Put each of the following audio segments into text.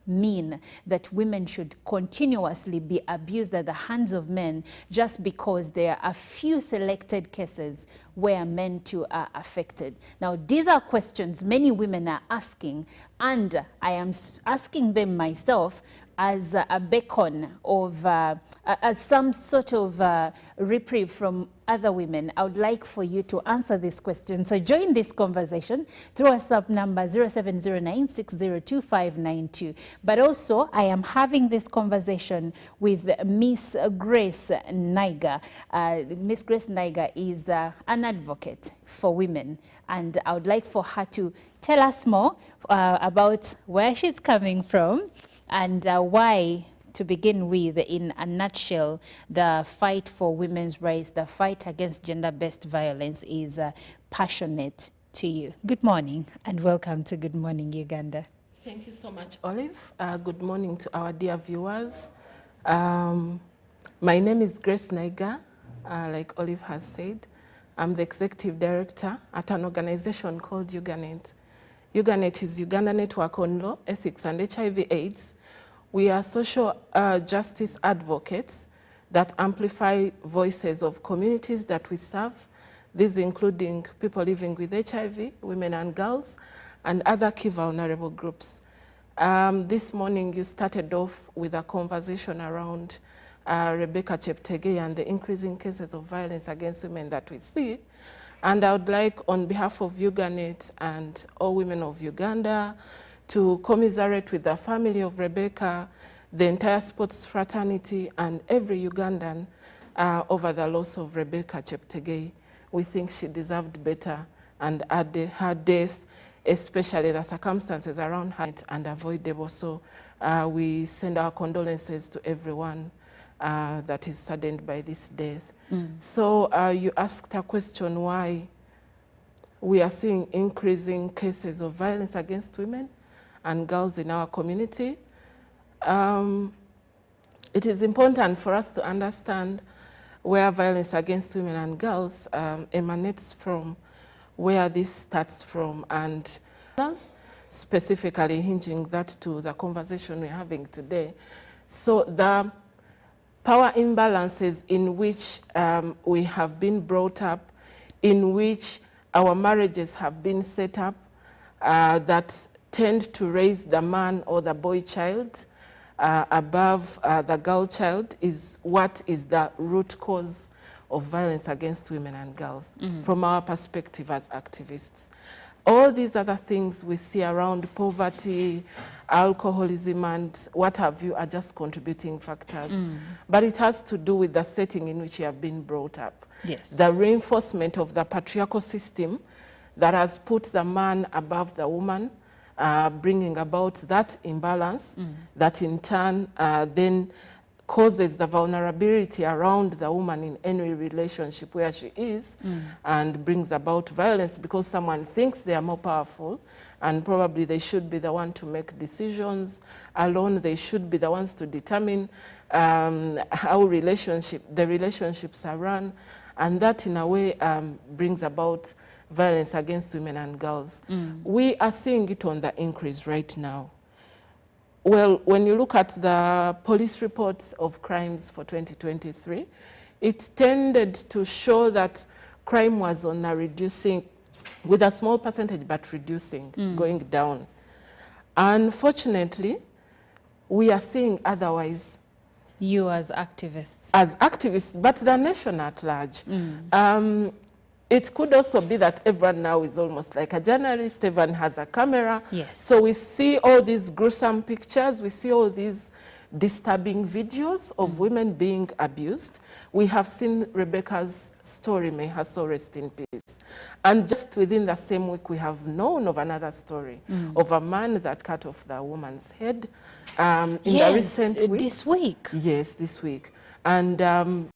mean that women should continuously be abused at the hands of men just because there are a few selected cases where men too are affected? Now, these are questions many women are asking, and I am asking them myself as a beacon of, as some sort of reprieve from other women. I would like for you to answer this question. So join this conversation through WhatsApp number 0709602592. But also, I am having this conversation with Miss Grace Naiga. Miss Grace Naiga is an advocate for women, and I would like for her to tell us more about where she's coming from and why, to begin with, in a nutshell, the fight for women's rights, the fight against gender-based violence is passionate to you. Good morning and welcome to Good Morning Uganda. Thank you so much, Olive. Good morning to our dear viewers. My name is Grace Naiga, like Olive has said. I'm the executive director at an organization called Uganet. Uganet is Uganda Network on Law, Ethics and HIV/AIDS. We are social justice advocates that amplify voices of communities that we serve, these including people living with HIV, women and girls, and other key vulnerable groups. This morning you started off with a conversation around Rebecca Cheptegei and the increasing cases of violence against women that we see. And I would like, on behalf of Uganet and all women of Uganda, to commiserate with the family of Rebecca, the entire sports fraternity, and every Ugandan over the loss of Rebecca Cheptegei. We think she deserved better, and her death, especially the circumstances around her, unavoidable. So we send our condolences to everyone that is saddened by this death. So you asked a question why we are seeing increasing cases of violence against women and girls in our community. It is important for us to understand where violence against women and girls emanates from, where this starts from, and specifically hinging that to the conversation we're having today. So the power imbalances in which we have been brought up, in which our marriages have been set up, that tend to raise the man or the boy child above the girl child, is what is the root cause of violence against women and girls from our perspective as activists. All these other things we see around poverty, alcoholism, and what have you are just contributing factors. But it has to do with the setting in which you have been brought up. Yes. The reinforcement of the patriarchal system that has put the man above the woman, bringing about that imbalance that in turn then causes the vulnerability around the woman in any relationship where she is, and brings about violence because someone thinks they are more powerful and probably they should be the one to make decisions alone. They should be the ones to determine how the relationships are run, and that in a way brings about violence against women and girls. We are seeing it on the increase right now. Well, when you look at the police reports of crimes for 2023, it tended to show that crime was on a reducing, with a small percentage, but reducing, going down. Unfortunately, we are seeing otherwise. You as activists. As activists, but the nation at large. It could also be that everyone now is almost like a journalist, everyone has a camera. Yes. So we see all these gruesome pictures, we see all these disturbing videos of women being abused. We have seen Rebecca's story, may her soul rest in peace. And just within the same week, we have known of another story of a man that cut off the woman's head in the recent week. This week. Yes, this week. And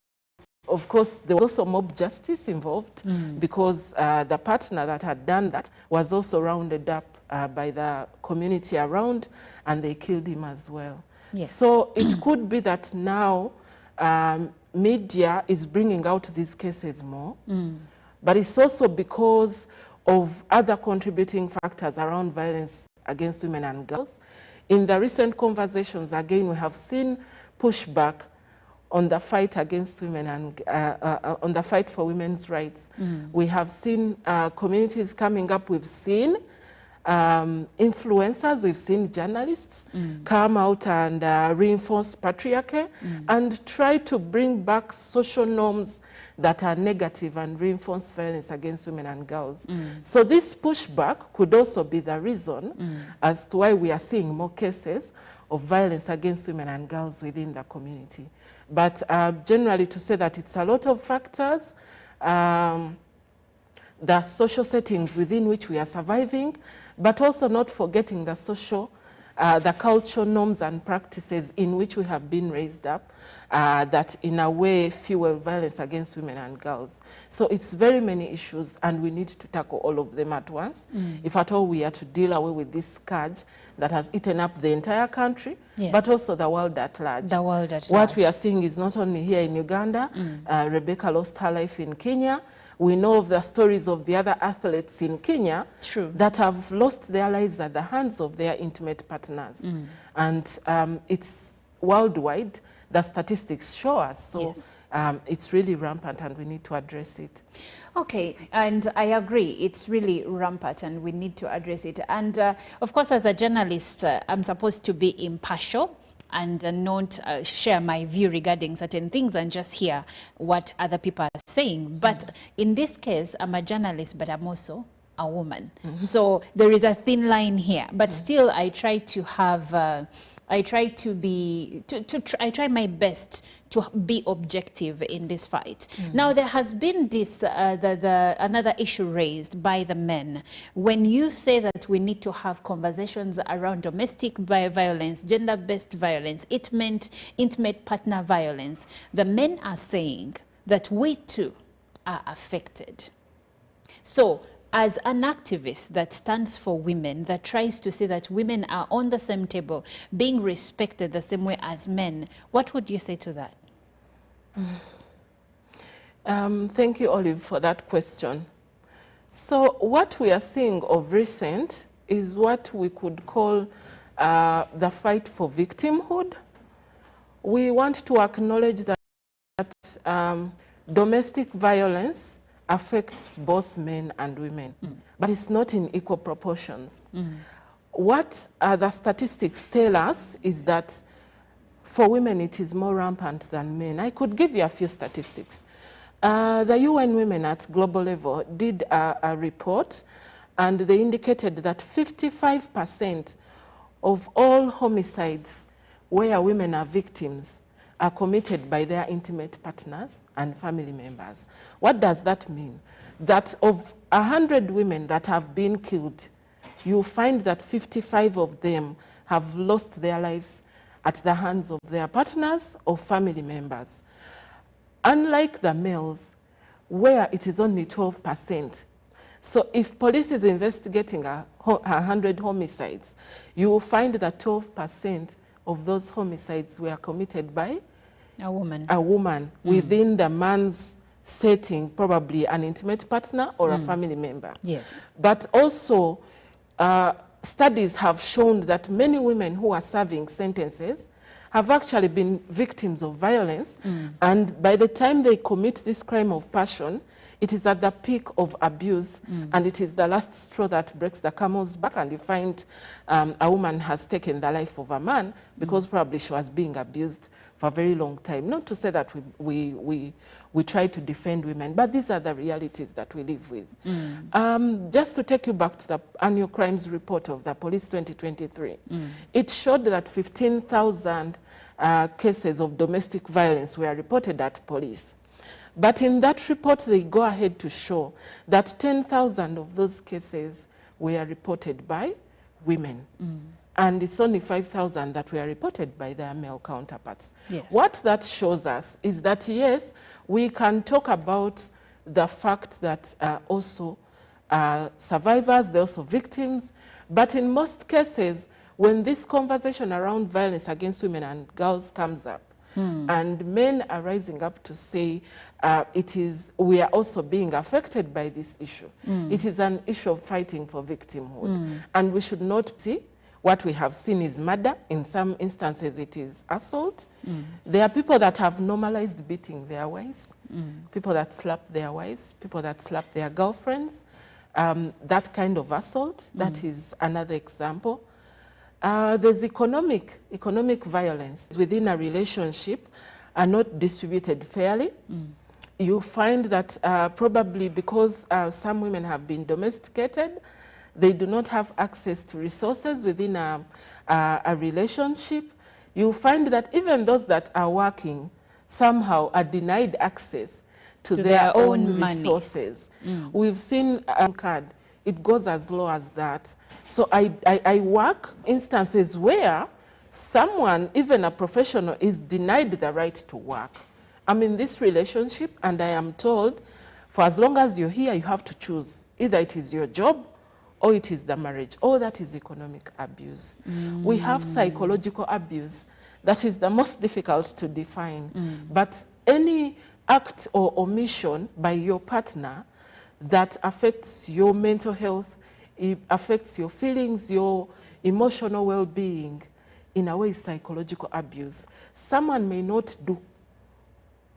of course, there was also mob justice involved because the partner that had done that was also rounded up by the community around, and they killed him as well. Yes. So it could be that now media is bringing out these cases more, but it's also because of other contributing factors around violence against women and girls, in the recent conversations, again, we have seen pushback on the fight against women and on the fight for women's rights. We have seen communities coming up. We've seen influencers, we've seen journalists come out and reinforce patriarchy and try to bring back social norms that are negative and reinforce violence against women and girls. So this pushback could also be the reason as to why we are seeing more cases of violence against women and girls within the community. But generally, to say that it's a lot of factors, the social settings within which we are surviving, but also not forgetting the social, the cultural norms and practices in which we have been raised up that in a way fuel violence against women and girls. So it's very many issues, and we need to tackle all of them at once. If at all we are to deal away with this scourge that has eaten up the entire country, but also the world at large. The world at large. What we are seeing is not only here in Uganda. Rebecca lost her life in Kenya. We know of the stories of the other athletes in Kenya that have lost their lives at the hands of their intimate partners. And it's worldwide. The statistics show us. So it's really rampant, and we need to address it. Okay, and I agree. It's really rampant, and we need to address it. And of course, as a journalist, I'm supposed to be impartial and not share my view regarding certain things and just hear what other people are saying. But in this case, I'm a journalist, but I'm also a woman. So there is a thin line here. But still, I try to have... I try my best to be objective in this fight. Now, there has been this another issue raised by the men. When you say that we need to have conversations around domestic violence, gender-based violence, it meant intimate partner violence. The men are saying that we too are affected. So, as an activist that stands for women, that tries to see that women are on the same table, being respected the same way as men, what would you say to that? Thank you, Olive, for that question. So what we are seeing of recent is what we could call the fight for victimhood. We want to acknowledge that domestic violence affects both men and women, but it's not in equal proportions. What the statistics tell us is that for women it is more rampant than men. I could give you a few statistics. The UN Women at global level did a report, and they indicated that 55% of all homicides where women are victims are committed by their intimate partners and family members. What does that mean? That of 100 women that have been killed, you find that 55 of them have lost their lives at the hands of their partners or family members. Unlike the males, where it is only 12%. So if police is investigating 100 homicides, you will find that 12% of those homicides were committed by a woman within the man's setting, probably an intimate partner or a family member. Yes. But also, studies have shown that many women who are serving sentences have actually been victims of violence, and by the time they commit this crime of passion, it is at the peak of abuse, and it is the last straw that breaks the camel's back, and you find a woman has taken the life of a man because probably she was being abused for a very long time. Not to say that we try to defend women, but these are the realities that we live with. Just to take you back to the annual crimes report of the police 2023, it showed that 15,000 cases of domestic violence were reported at police. But in that report, they go ahead to show that 10,000 of those cases were reported by women. And it's only 5,000 that were reported by their male counterparts. Yes. What that shows us is that, yes, we can talk about the fact that also survivors, they're also victims, but in most cases, when this conversation around violence against women and girls comes up, and men are rising up to say we are also being affected by this issue. It is an issue of fighting for victimhood. And we should not see what we have seen is murder. In some instances, it is assault. There are people that have normalized beating their wives, people that slap their wives, people that slap their girlfriends. That kind of assault, that is another example. There's economic violence within a relationship are not distributed fairly. You find that probably because some women have been domesticated, they do not have access to resources within a relationship. You find that even those that are working somehow are denied access to their own resources. We've seen a card, it goes as low as that. So I work instances where someone, even a professional, is denied the right to work. I'm in this relationship and I am told, for as long as you're here, you have to choose. Either it is your job or it is the marriage. All that is economic abuse. We have psychological abuse. That is the most difficult to define. But any act or omission by your partner that affects your mental health, it affects your feelings, your emotional well-being, in a way is psychological abuse. Someone may not do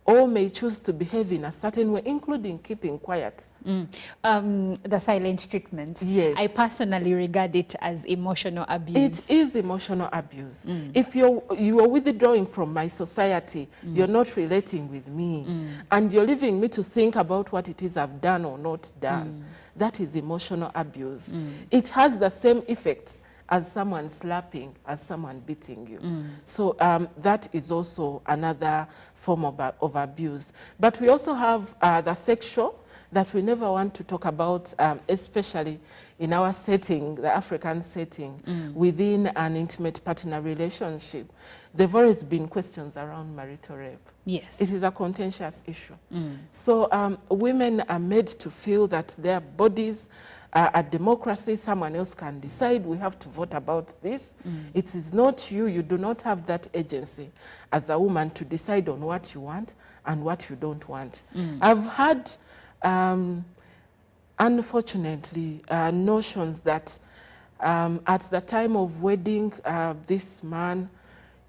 or may choose to behave in a certain way, including keeping quiet. The silent treatment. Yes. I personally regard it as emotional abuse. It is emotional abuse. If you are withdrawing from my society, you're not relating with me, and you're leaving me to think about what it is I've done or not done, that is emotional abuse. It has the same effects as someone slapping, as someone beating you. So that is also another form of abuse. But we also have the sexual that we never want to talk about, especially in our setting, the African setting, within an intimate partner relationship. There have always been questions around marital rape. Yes. It is a contentious issue. So women are made to feel that their bodies a democracy, someone else can decide, we have to vote about this. It is not you, you do not have that agency as a woman to decide on what you want and what you don't want. I've had, unfortunately, notions that at the time of wedding, this man,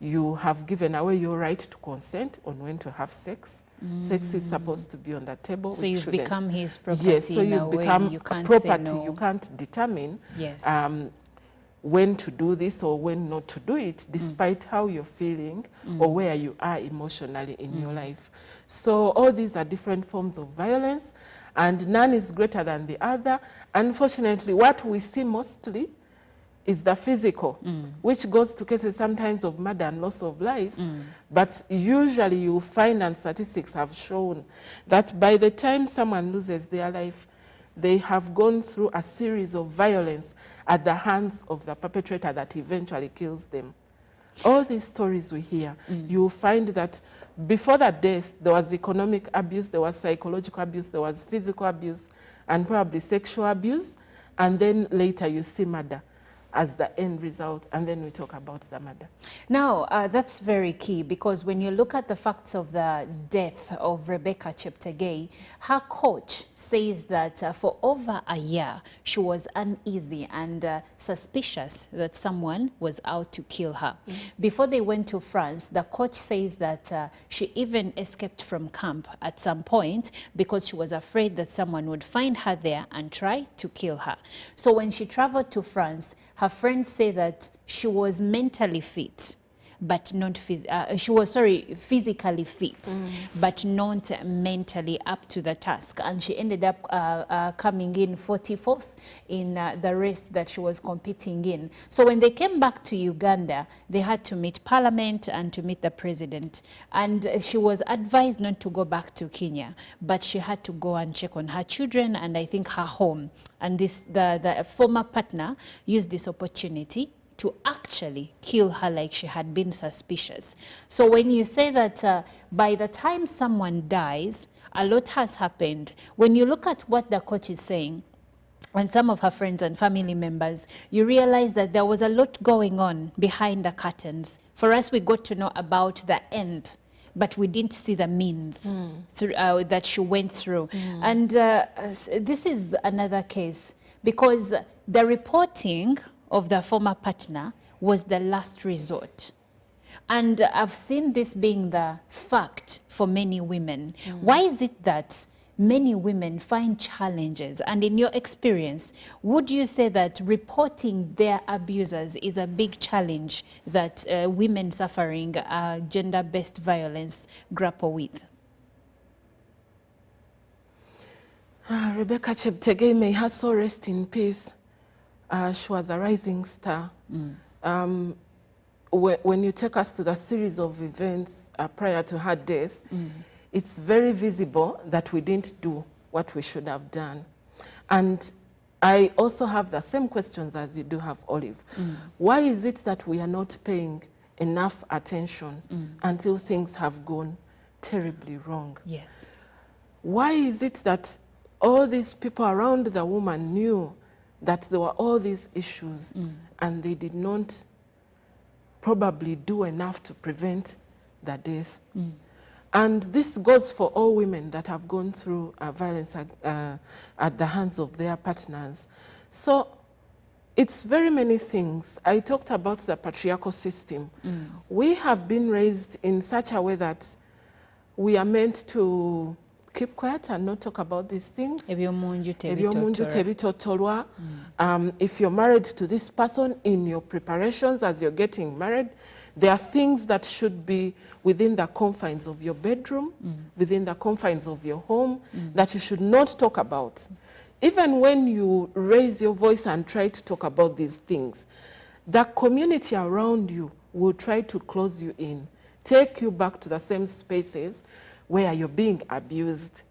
you have given away your right to consent on when to have sex. Sex is supposed to be on the table. So you've become his property. Yes, so you become you can't property. say no. You can't determine Yes. when to do this or when not to do it, despite how you're feeling or where you are emotionally in your life. So all these are different forms of violence, and none is greater than the other. Unfortunately, what we see mostly is the physical, which goes to cases sometimes of murder and loss of life. But usually you find, and statistics have shown, that by the time someone loses their life, they have gone through a series of violence at the hands of the perpetrator that eventually kills them. All these stories we hear, you find that before that death, there was economic abuse, there was psychological abuse, there was physical abuse, and probably sexual abuse, and then later you see murder as the end result, and then we talk about the murder. Now, that's very key, because when you look at the facts of the death of Rebecca Cheptegei, her coach says that for over a year, she was uneasy and suspicious that someone was out to kill her. Before they went to France, the coach says that she even escaped from camp at some point because she was afraid that someone would find her there and try to kill her. So when she traveled to France, her friends say that she was mentally fit, but not physically fit, but not mentally up to the task. And she ended up coming in 44th in the race that she was competing in. So when they came back to Uganda, they had to meet Parliament and to meet the president. And she was advised not to go back to Kenya, but she had to go and check on her children and I think her home. And the former partner used this opportunity to actually kill her like she had been suspicious. So when you say that by the time someone dies, a lot has happened. When you look at what the coach is saying, and some of her friends and family members, you realize that there was a lot going on behind the curtains. For us, we got to know about the end, but we didn't see the means through, that she went through. And this is another case, because the reporting of the former partner was the last resort. And I've seen this being the fact for many women. Why is it that many women find challenges? And in your experience, would you say that reporting their abusers is a big challenge that women suffering gender-based violence grapple with? Rebecca Cheptegei, may her soul rest in peace. She was a rising star. When you take us to the series of events prior to her death, it's very visible that we didn't do what we should have done. And I also have the same questions as you do have, Olive. Why is it that we are not paying enough attention until things have gone terribly wrong? Yes. Why is it that all these people around the woman knew that there were all these issues and they did not probably do enough to prevent the death? And this goes for all women that have gone through violence at the hands of their partners. So it's very many things. I talked about the patriarchal system. We have been raised in such a way that we are meant to keep quiet and not talk about these things. If you're married to this person, in your preparations as you're getting married, there are things that should be within the confines of your bedroom, within the confines of your home, that you should not talk about. Even when you raise your voice and try to talk about these things, the community around you will try to close you in, take you back to the same spaces where you're being abused.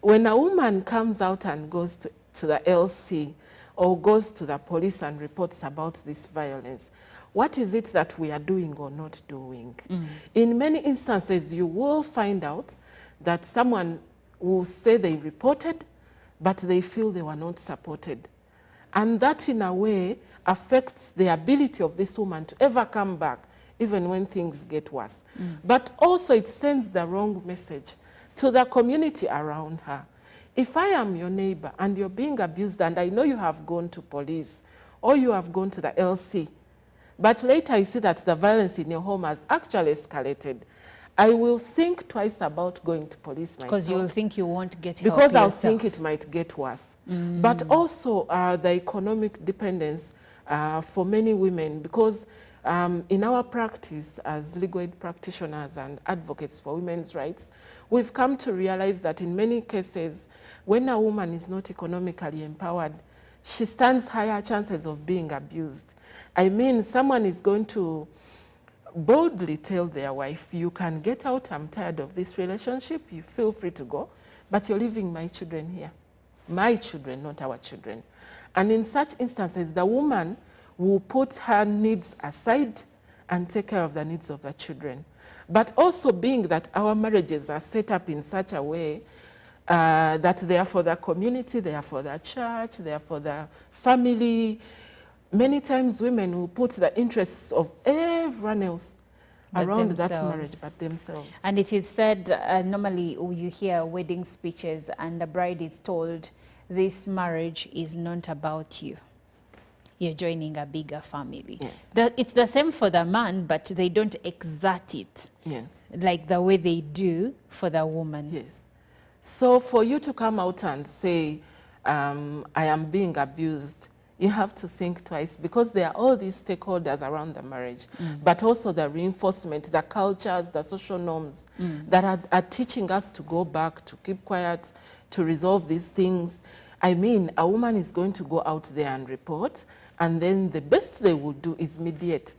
When a woman comes out and goes to the LC or goes to the police and reports about this violence, what is it that we are doing or not doing? In many instances, you will find out that someone will say they reported, but they feel they were not supported. And that, in a way, affects the ability of this woman to ever come back, even when things get worse. But also it sends the wrong message to the community around her. If I am your neighbor and you're being abused and I know you have gone to police or you have gone to the LC, but later I see that the violence in your home has actually escalated, I will think twice about going to police myself. Because you will think you won't get help because I'll yourself. think it might get worse. But also the economic dependence for many women, because in our practice as legal aid practitioners and advocates for women's rights, we've come to realize that in many cases, when a woman is not economically empowered, she stands higher chances of being abused. I mean, someone is going to boldly tell their wife, you can get out, I'm tired of this relationship, you feel free to go, but you're leaving my children here. My children, not our children. And in such instances, the woman will put her needs aside and take care of the needs of the children. But also being that our marriages are set up in such a way that they are for the community, they are for the church, they are for the family. Many times women will put the interests of everyone else around that marriage but themselves. And it is said, normally you hear wedding speeches and the bride is told, this marriage is not about you. You're joining a bigger family. Yes. It's the same for the man, but they don't exert it like the way they do for the woman. Yes. So for you to come out and say, I am being abused, you have to think twice, because there are all these stakeholders around the marriage, but also the reinforcement, the cultures, the social norms that are teaching us to go back, to keep quiet, to resolve these things. I mean, a woman is going to go out there and report, and then the best they will do is mediate.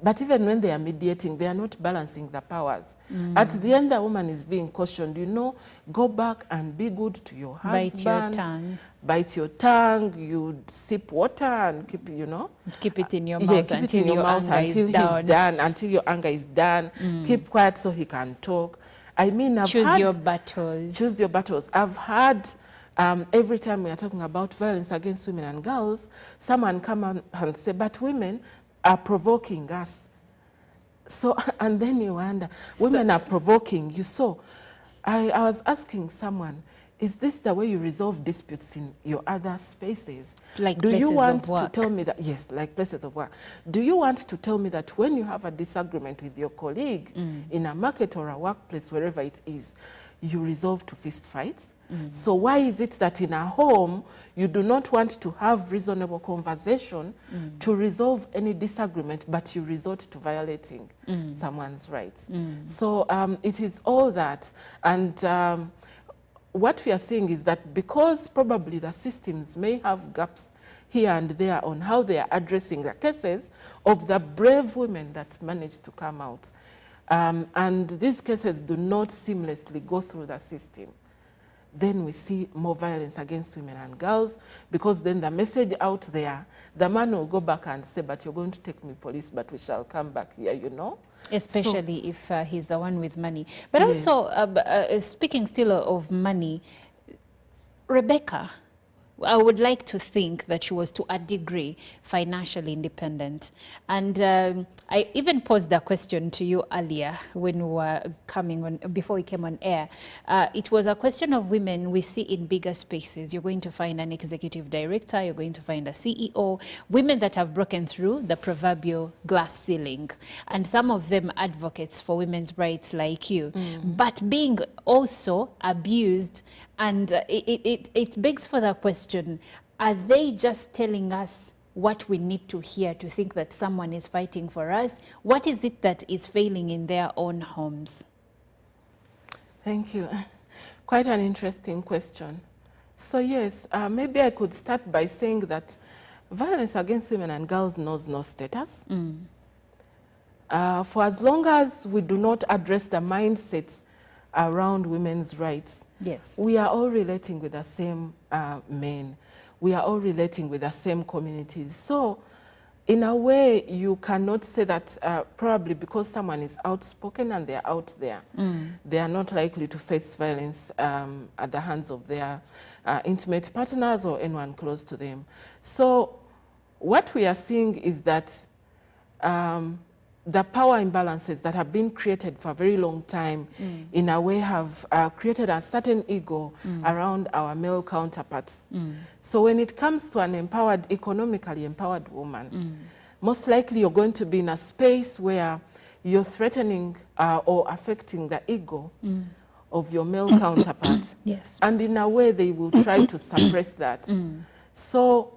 But even when they are mediating, they are not balancing the powers. At the end, the woman is being cautioned, you know, go back and be good to your husband. Bite your tongue. Bite your tongue, you sip water and keep, you know. Keep it in your mouth until your anger is done. Until your anger is done. Keep quiet so he can talk. I mean, choose your battles. Choose your battles. I've had, every time we are talking about violence against women and girls, someone come and say, but women are provoking us. So, and then you wonder, women are provoking you. So I was asking someone, is this the way you resolve disputes in your other spaces? Like Do you places want of work? to tell me that, yes, like places of work. Do you want to tell me that when you have a disagreement with your colleague in a market or a workplace, wherever it is, you resolve to fist fights? So why is it that in a home you do not want to have reasonable conversation to resolve any disagreement, but you resort to violating someone's rights? So it is all that. And what we are seeing is that because probably the systems may have gaps here and there on how they are addressing the cases of the brave women that managed to come out, and these cases do not seamlessly go through the system, then we see more violence against women and girls, because then the message out there, the man will go back and say, but you're going to take me police, but we shall come back here, you know? Especially if he's the one with money. But Yes. also, speaking still of money, Rebecca, I would like to think that she was to a degree financially independent. And I even posed a question to you earlier when we were coming on, before we came on air. It was a question of women we see in bigger spaces. You're going to find an executive director, you're going to find a CEO, women that have broken through the proverbial glass ceiling. And some of them advocates for women's rights like you, but being also abused. And it begs for the question, are they just telling us what we need to hear to think that someone is fighting for us? What is it that is failing in their own homes? Thank you. Quite an interesting question. So yes, maybe I could start by saying that violence against women and girls knows no status. For as long as we do not address the mindsets around women's rights, Yes. we are all relating with the same men. We are all relating with the same communities. So in a way, you cannot say that probably because someone is outspoken and they're out there, they are not likely to face violence at the hands of their intimate partners or anyone close to them. So what we are seeing is that the power imbalances that have been created for a very long time in a way have created a certain ego around our male counterparts. So when it comes to an empowered, economically empowered woman, most likely you're going to be in a space where you're threatening or affecting the ego of your male counterpart. Yes. And in a way they will try to suppress that. So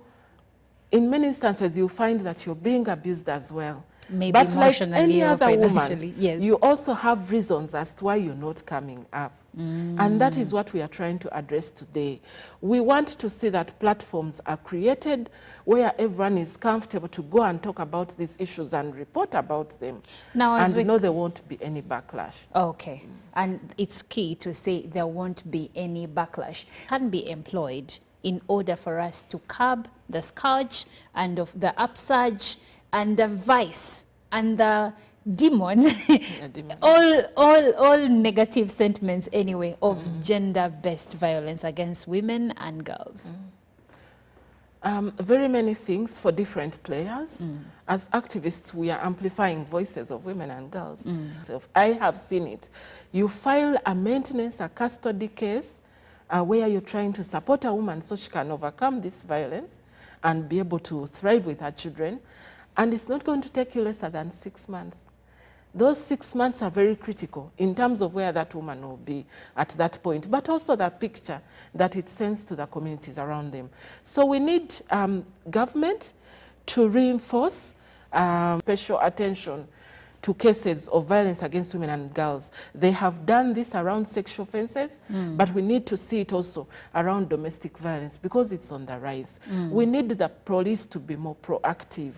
in many instances you find that you're being abused as well. Maybe but like emotionally any or other financially, woman, yes. you also have reasons as to why you're not coming up. And that is what we are trying to address today. We want to see that platforms are created where everyone is comfortable to go and talk about these issues and report about them. Now, as and we know there won't be any backlash. Okay. And it's key to say there won't be any backlash. Can be employed in order for us to curb the scourge and of the upsurge and the vice and the demon, all negative sentiments anyway of gender-based violence against women and girls. Very many things for different players. As activists, we are amplifying voices of women and girls. So if I have seen it. You file a maintenance, a custody case where you're trying to support a woman so she can overcome this violence and be able to thrive with her children. And it's not going to take you less than 6 months. Those 6 months are very critical in terms of where that woman will be at that point, but also the picture that it sends to the communities around them. So we need government to reinforce special attention to cases of violence against women and girls. They have done this around sexual offenses, but we need to see it also around domestic violence because it's on the rise. We need the police to be more proactive.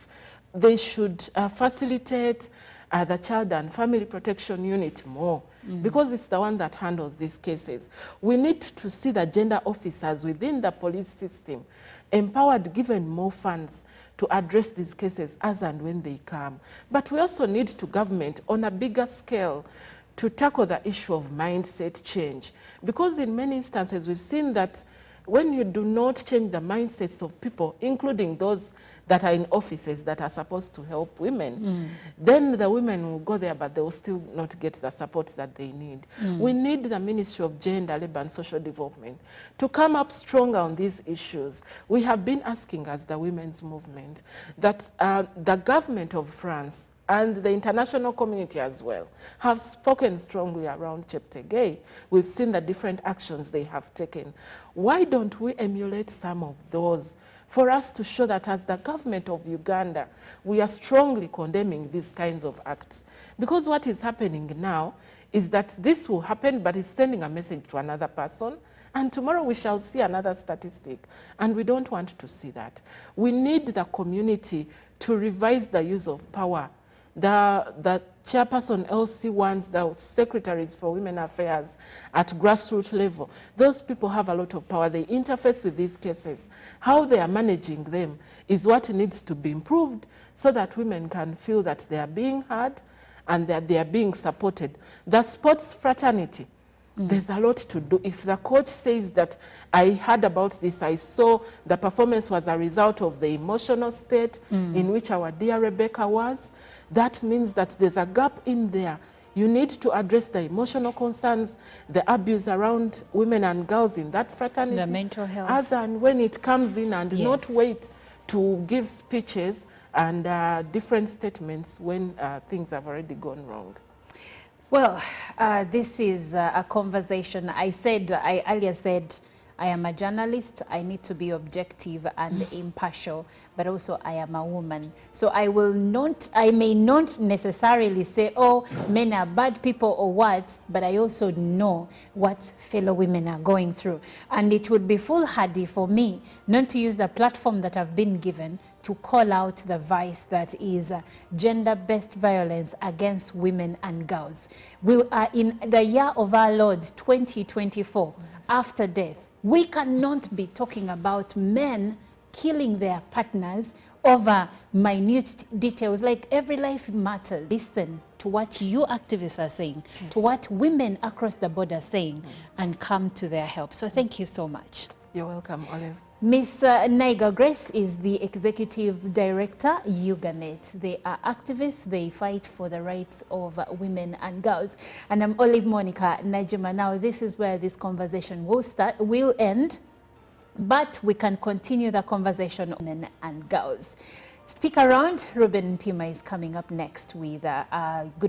They should facilitate the Child and Family Protection Unit more because it's the one that handles these cases. We need to see the gender officers within the police system empowered, given more funds to address these cases as and when they come. But we also need to government on a bigger scale to tackle the issue of mindset change because in many instances we've seen that when you do not change the mindsets of people, including those that are in offices that are supposed to help women, then the women will go there, but they will still not get the support that they need. We need the Ministry of Gender, Labour and Social Development to come up stronger on these issues. We have been asking as the women's movement that the government of France and the international community as well have spoken strongly around Cheptegei. We've seen the different actions they have taken. Why don't we emulate some of those for us to show that as the government of Uganda, we are strongly condemning these kinds of acts? Because what is happening now is that this will happen, but it's sending a message to another person, and tomorrow we shall see another statistic, and we don't want to see that. We need the community to revise the use of power. The chairperson LC wants the secretaries for women affairs at grassroots level. Those people have a lot of power. They interface with these cases. How they are managing them is what needs to be improved so that women can feel that they are being heard and that they are being supported. The sports fraternity, there's a lot to do. If the coach says that I heard about this, I saw the performance was a result of the emotional state in which our dear Rebecca was, that means that there's a gap in there. You need to address the emotional concerns, the abuse around women and girls in that fraternity. The mental health. As and when it comes in, and not wait to give speeches and different statements when things have already gone wrong. Well, this is a conversation. I earlier said, I am a journalist. I need to be objective and impartial, but also I am a woman. So I may not necessarily say, oh, men are bad people or what, but I also know what fellow women are going through. And it would be foolhardy for me not to use the platform that I've been given to call out the vice that is gender-based violence against women and girls. We are in the year of our Lord 2024, after death. We cannot be talking about men killing their partners over minute details. Like, every life matters. Listen to what you activists are saying, to what women across the board are saying, and come to their help. So thank you so much. You're welcome, Olive. Ms. Naiga Grace is the Executive Director, Uganet. They are activists. They fight for the rights of women and girls. And I'm Olive Monica Najima. Now, this is where this conversation will end, but we can continue the conversation on women and girls. Stick around. Ruben Pima is coming up next with Good